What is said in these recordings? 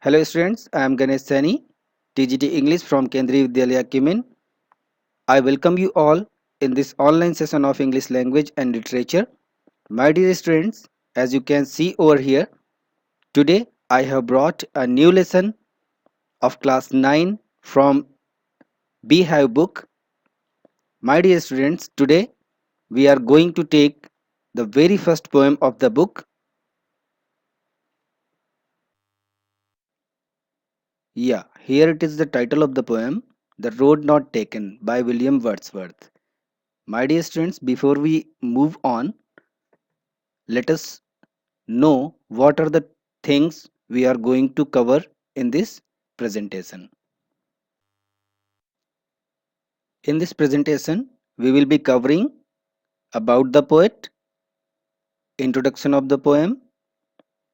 Hello students, I am Ganesh Sani, TGT English from Kendriya Vidyalaya Kimin. I welcome you all in this online session of English language and literature. My dear students, as you can see over here, today I have brought a new lesson of class 9 from Beehive book. My dear students, today we are going to take the very first poem of the book. Yeah, here it is the title of the poem, The Road Not Taken by William Wordsworth. My dear students, before we move on, let us know what are the things we are going to cover in this presentation. In this presentation, we will be covering about the poet, introduction of the poem,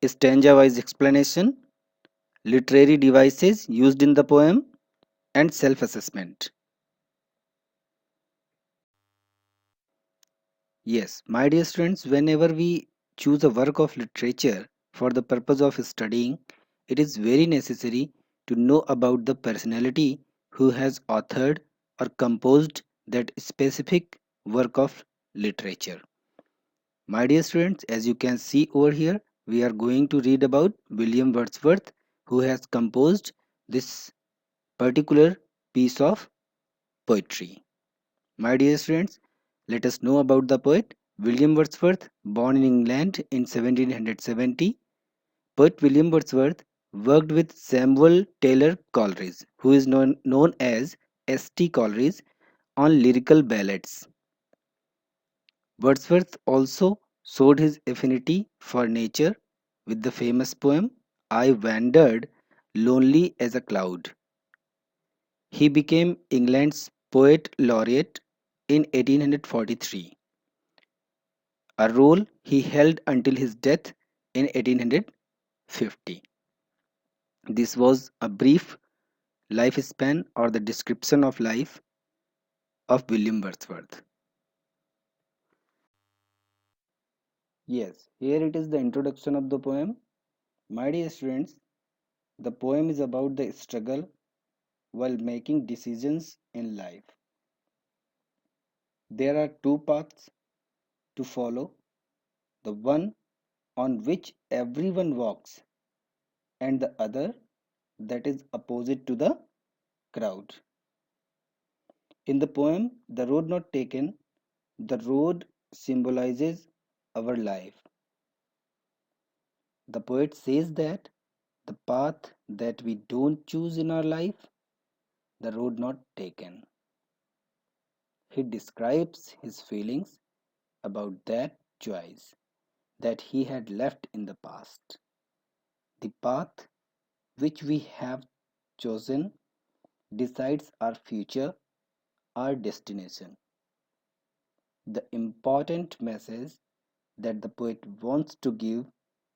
stanza-wise explanation, literary devices used in the poem, and self-assessment. Yes, my dear students, whenever we choose a work of literature for the purpose of studying, it is very necessary to know about the personality who has authored or composed that specific work of literature. My dear students, as you can see over here, we are going to read about William Wordsworth, who has composed this particular piece of poetry. My dear students, let us know about the poet William Wordsworth, born in England in 1770. Poet William Wordsworth worked with Samuel Taylor Coleridge, who is known as S.T. Coleridge, on lyrical ballads. Wordsworth also showed his affinity for nature with the famous poem I Wandered Lonely as a Cloud. He became England's poet laureate in 1843, a role he held until his death in 1850. This was a brief lifespan or the description of life of William Wordsworth. Yes, here it is the introduction of the poem. My dear students, the poem is about the struggle while making decisions in life. There are two paths to follow, the one on which everyone walks and the other that is opposite to the crowd. In the poem, The Road Not Taken, the road symbolizes our life. The poet says that the path that we don't choose in our life, the road not taken. He describes his feelings about that choice that he had left in the past. The path which we have chosen decides our future, our destination. The important message that the poet wants to give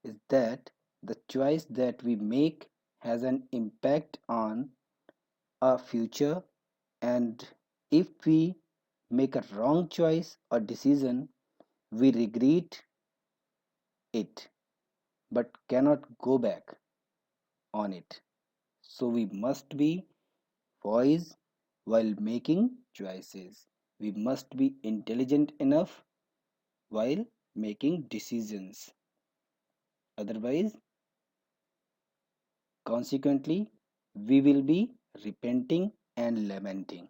is that the choice that we make has an impact on our future, and if we make a wrong choice or decision, we regret it but cannot go back on it. So we must be wise while making choices. We must be intelligent enough while making decisions. Otherwise, consequently, we will be repenting and lamenting.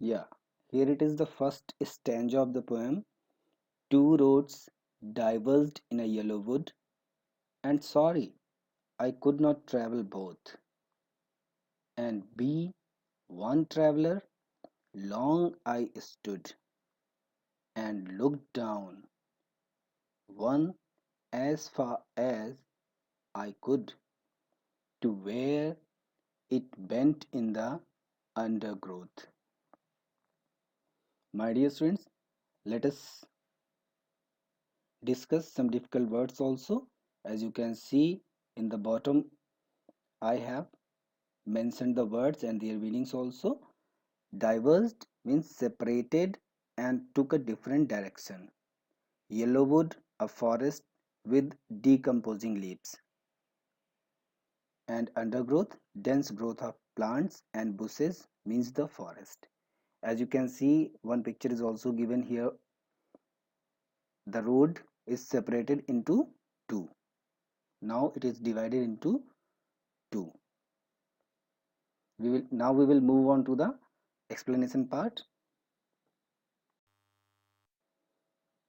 Yeah, here it is the first stanza of the poem. Two roads diverged in a yellow wood, and sorry, I could not travel both. And be one traveler, long I stood and looked down, one as far as I could, to where it bent in the undergrowth. My dear students, let us discuss some difficult words also. As you can see in the bottom, I have mentioned the words and their meanings also. Diverged means separated and took a different direction. Yellowwood, a forest, with decomposing leaves, and undergrowth, dense growth of plants and bushes means the forest. As you can see, one picture is also given here. The road is separated into two. Now it is divided into two. We will move on to the explanation part.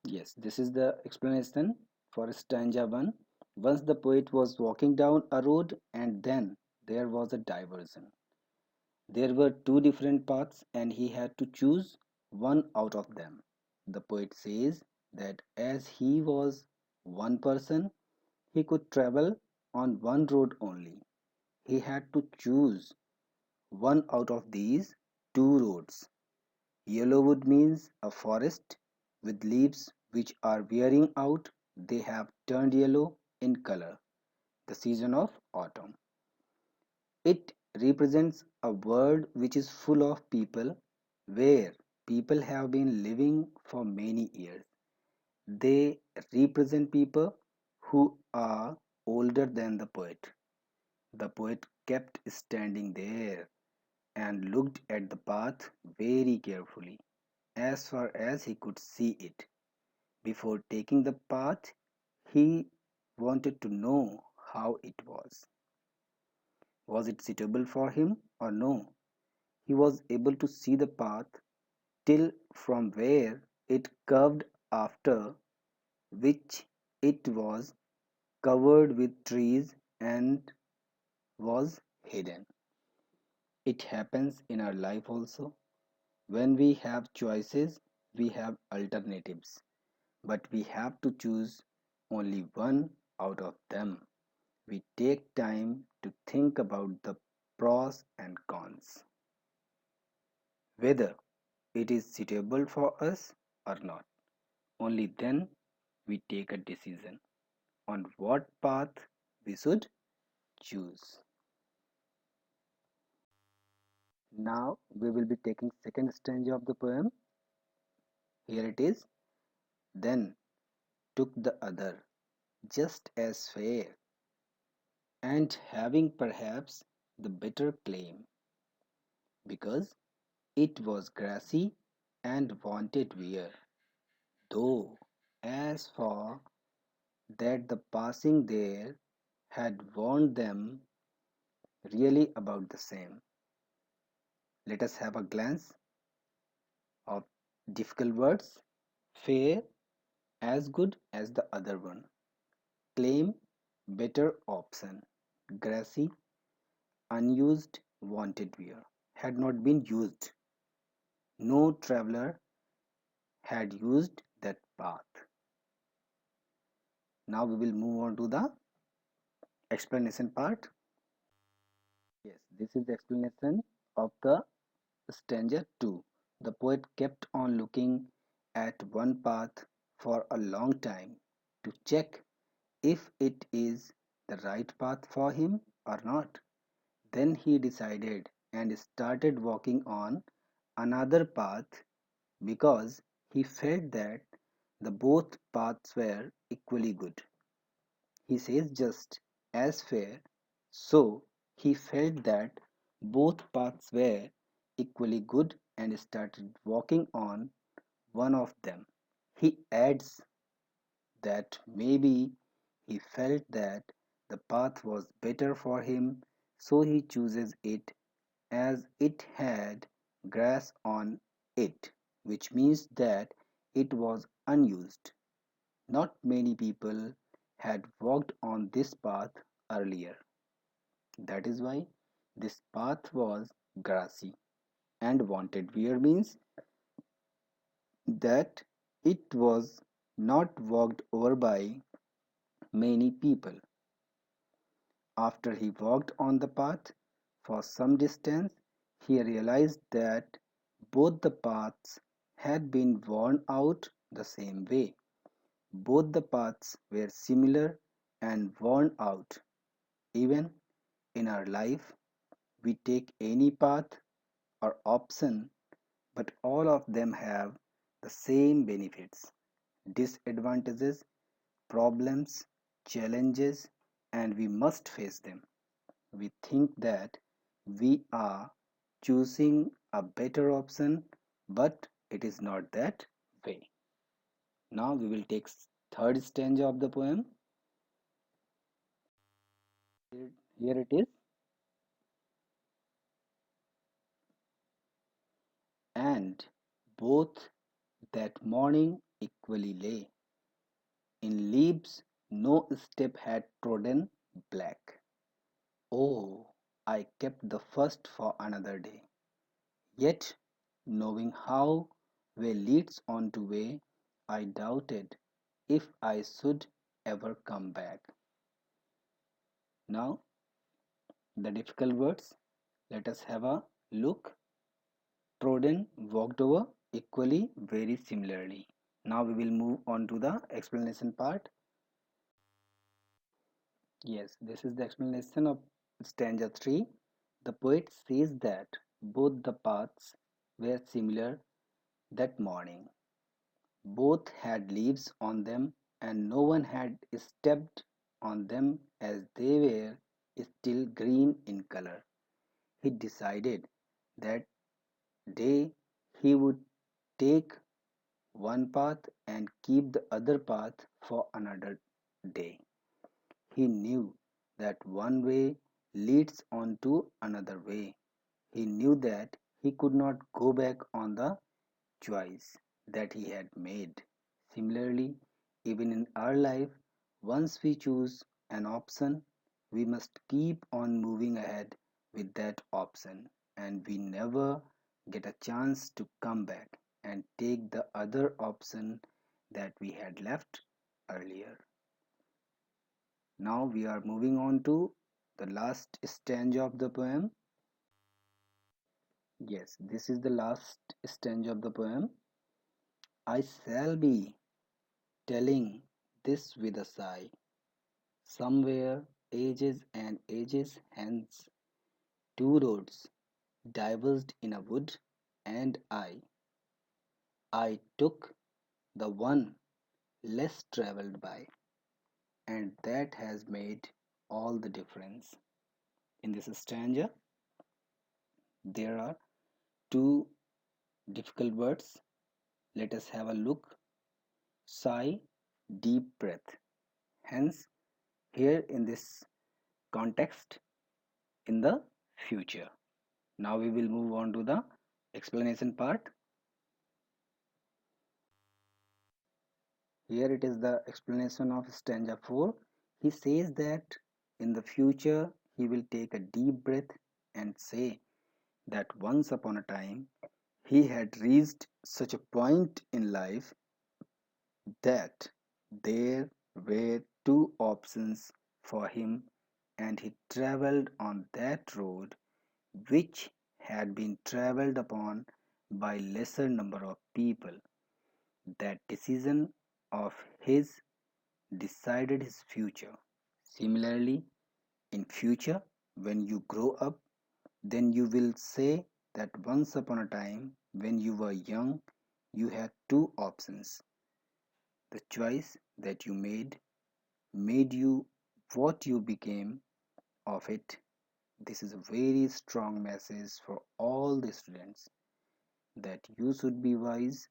Yes, this is the explanation for stanza 1. Once the poet was walking down a road and then there was a diversion. There were two different paths and he had to choose one out of them. The poet says that as he was one person, he could travel on one road only. He had to choose one out of these two roads. Yellowwood means a forest with leaves which are wearing out. They have turned yellow in color, the season of autumn. It represents a world which is full of people, where people have been living for many years. They represent people who are older than the poet. The poet kept standing there and looked at the path very carefully, as far as he could see it. Before taking the path, he wanted to know how it was. Was it suitable for him or no? He was able to see the path till from where it curved, after which it was covered with trees and was hidden. It happens in our life also. When we have choices, we have alternatives, but we have to choose only one out of them. We take time to think about the pros and cons, whether it is suitable for us or not. Only then we take a decision on what path we should choose. Now we will be taking second stanza of the poem. Here it is. Then took the other, just as fair, and having perhaps the better claim, because it was grassy and wanted wear, though as for that the passing there had warned them really about the same. Let us have a glance of difficult words. Fair, as good as the other one. Claim, better option. Grassy, unused, wanted wear. Had not been used. No traveler had used that path. Now we will move on to the explanation part. Yes, this is the explanation of the stanza 2. The poet kept on looking at one path for a long time to check if it is the right path for him or not. Then he decided and started walking on another path because he felt that the both paths were equally good. He says just as fair, so he felt that both paths were equally good and started walking on one of them. He adds that maybe he felt that the path was better for him, so he chooses it as it had grass on it, which means that it was unused. Not many people had walked on this path earlier. That is why this path was grassy and wanted wear means that it was not walked over by many people. After he walked on the path for some distance, he realized that both the paths had been worn out the same way. Both the paths were similar and worn out. Even in our life, we take any path or option, but all of them have the same benefits, disadvantages, problems, challenges, and we must face them. We think that we are choosing a better option, but it is not that way. Now we will take third stanza of the poem. Here it is. And both that morning equally lay in leaves no step had trodden black. Oh, I kept the first for another day. Yet, knowing how way leads on to way, I doubted if I should ever come back. Now, the difficult words, let us have a look. Trodden, walked over, equally, very similarly. Now we will move on to the explanation part. Yes, this is the explanation of stanza 3. The poet says that both the paths were similar that morning. Both had leaves on them, and no one had stepped on them as they were still green in color. He decided that day he would take one path and keep the other path for another day. He knew that one way leads on to another way. He knew that he could not go back on the choice that he had made. Similarly, even in our life, once we choose an option, we must keep on moving ahead with that option, and we never get a chance to come back and take the other option that we had left earlier. Now we are moving on to the last stanza of the poem. Yes, this is the last stanza of the poem. I shall be telling this with a sigh. Somewhere, ages and ages hence, two roads diverged in a wood, and I took the one less traveled by, and that has made all the difference. In this stanza, there are two difficult words. Let us have a look. Sigh, deep breath. Hence, here in this context, in the future. Now we will move on to the explanation part. Here it is the explanation of stanza 4. He says that in the future he will take a deep breath and say that once upon a time he had reached such a point in life that there were two options for him, and he traveled on that road which had been traveled upon by lesser number of people. That decision of his decided his future. Similarly, in future, when you grow up, then you will say that once upon a time when you were young, you had two options. The choice that you made you what you became of it. This is a very strong message for all the students that you should be wise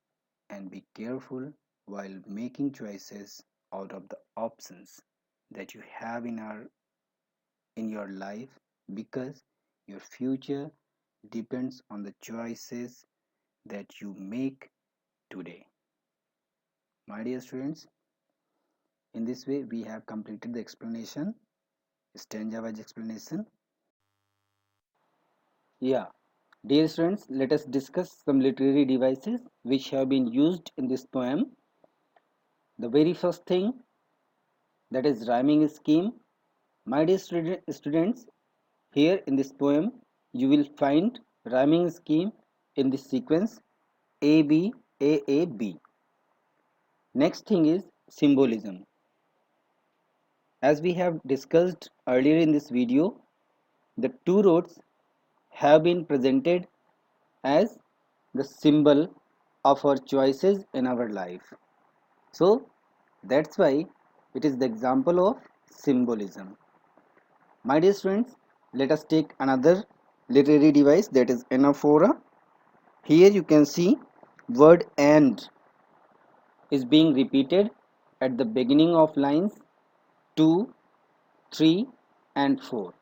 and be careful while making choices out of the options that you have in your life, because your future depends on the choices that you make today. My dear students, in this way we have completed the explanation, stanza wise explanation. Yeah, dear students, let us discuss some literary devices which have been used in this poem. The very first thing, that is rhyming scheme. My dear students, here in this poem you will find rhyming scheme in this sequence A B A A B. Next thing is symbolism. As we have discussed earlier in this video, the two roads have been presented as the symbol of our choices in our life. So that's why It is the example of symbolism. My dear friends, let us take another literary device, that is anaphora. Here you can see word and is being repeated at the beginning of lines 2, 3 and 4.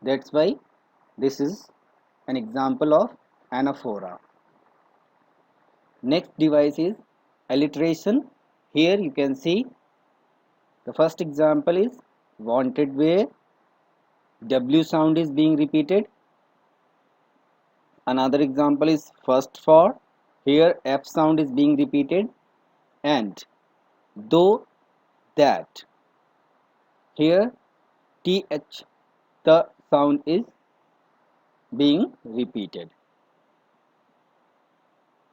That's why this is an example of anaphora. Next device is alliteration. Here you can see the first example is wanted, where W sound is being repeated. Another example is first for. Here F sound is being repeated. And though, that. Here TH, the sound is being repeated.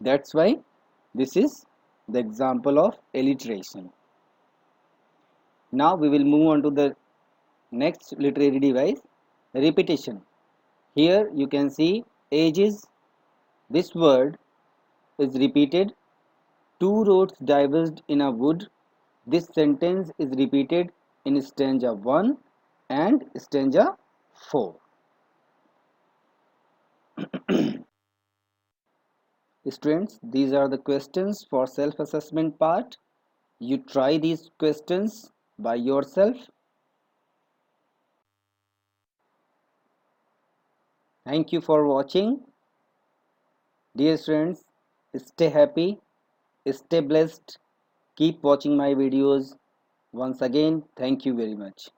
That's why this is the example of alliteration. Now we will move on to the next literary device, repetition. Here you can see ages. This word is repeated. Two roads diverged in a wood. This sentence is repeated in stanza 1 and stanza 4. Students, these are the questions for self-assessment part. You try these questions by yourself. Thank you for watching. Dear friends, stay happy, stay blessed, keep watching my videos. Once again, thank you very much.